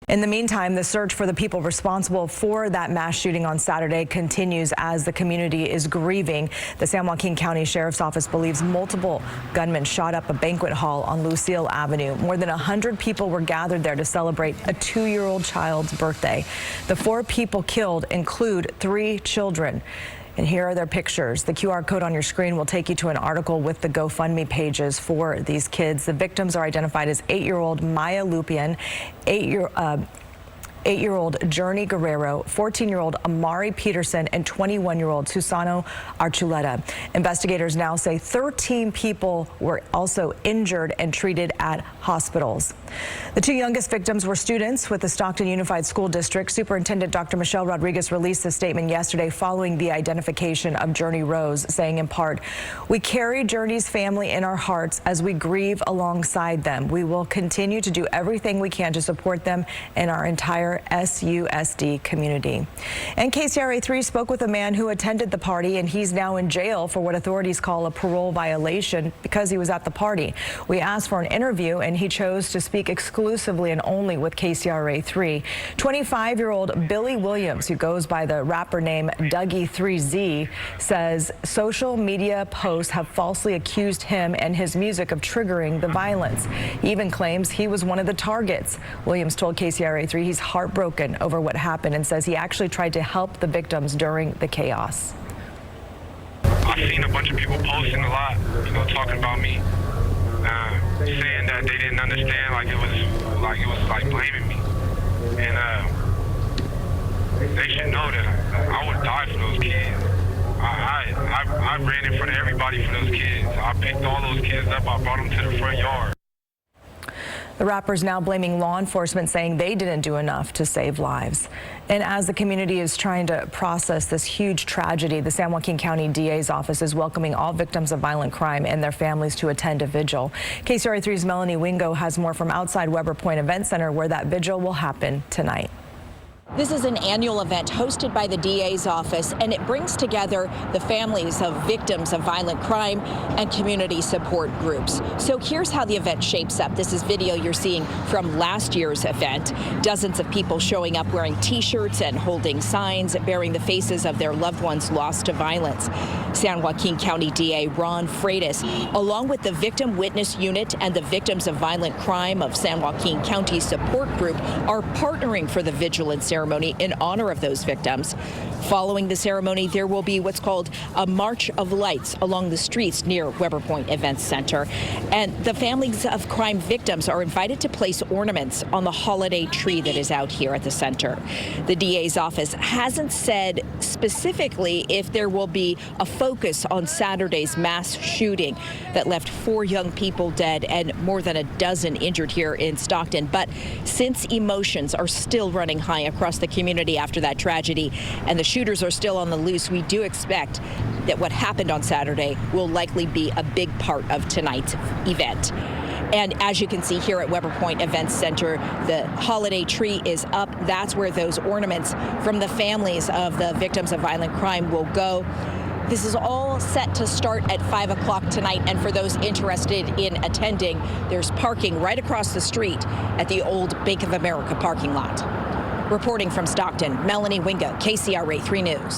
In the meantime, the search for the people responsible for that mass shooting on Saturday continues as the community is grieving. The San Joaquin County Sheriff's Office believes multiple gunmen shot up a banquet hall on Lucille Avenue. More than 100 people were gathered there to celebrate a 2-year-old child's birthday. The 4 people killed include 3 children. And here are their pictures. The QR code on your screen will take you to an article with the GoFundMe pages for these kids. The victims are identified as 8-year-old Maya Lupian, 8-year-old Journey Guerrero, 14-year-old Amari Peterson, and 21-year-old Susano Archuleta. Investigators now say 13 people were also injured and treated at hospitals. The 2 youngest victims were students with the Stockton Unified School District. Superintendent Dr. Michelle Rodriguez released a statement yesterday following the identification of Journey Rose, saying in part, "We carry Journey's family in our hearts as we grieve alongside them. We will continue to do everything we can to support them and our entire SUSD community." And KCRA3 spoke with a man who attended the party, and he's now in jail for what authorities call a parole violation because he was at the party. We asked for an interview, and he chose to speak exclusively and only with KCRA3. 25-year-old Billy Williams, who goes by the rapper name Dougie3Z, says social media posts have falsely accused him and his music of triggering the violence. He even claims he was one of the targets. Williams told KCRA3 he's heartbroken over what happened and says he actually tried to help the victims during the chaos. I've seen a bunch of people posting a lot, talking about me, saying that they didn't understand, like it was blaming me, and they should know that I would die for those kids. I ran in front of everybody for those kids. I picked all those kids up. I brought them to the front yard. The rapper's now blaming law enforcement, saying they didn't do enough to save lives. And as the community is trying to process this huge tragedy, the San Joaquin County DA's office is welcoming all victims of violent crime and their families to attend a vigil. KCRA3's Melanie Wingo has more from outside Weber Point Event Center, where that vigil will happen tonight. This is an annual event hosted by the DA's office, and it brings together the families of victims of violent crime and community support groups. So here's how the event shapes up. This is video you're seeing from last year's event. Dozens of people showing up wearing T-shirts and holding signs bearing the faces of their loved ones lost to violence. San Joaquin County DA Ron Freitas, along with the Victim Witness Unit and the Victims of Violent Crime of San Joaquin County Support Group, are partnering for the vigilance ceremony in honor of those victims. Following the ceremony, there will be what's called a March of Lights along the streets near Weber Point Event Center. And the families of crime victims are invited to place ornaments on the holiday tree that is out here at the center. The DA's office hasn't said specifically if there will be a focus on Saturday's mass shooting that left 4 young people dead and more than a dozen injured here in Stockton. But since emotions are still running high across the community after that tragedy and the shooters are still on the loose, we do expect that what happened on Saturday will likely be a big part of tonight's event. And as you can see here at Weber Point Event Center, the holiday tree is up. That's where those ornaments from the families of the victims of violent crime will go. This is all set to start at 5 o'clock tonight, and for those interested in attending, there's parking right across the street at the old Bank of America parking lot. Reporting from Stockton, Melanie Wingo, KCRA3 News.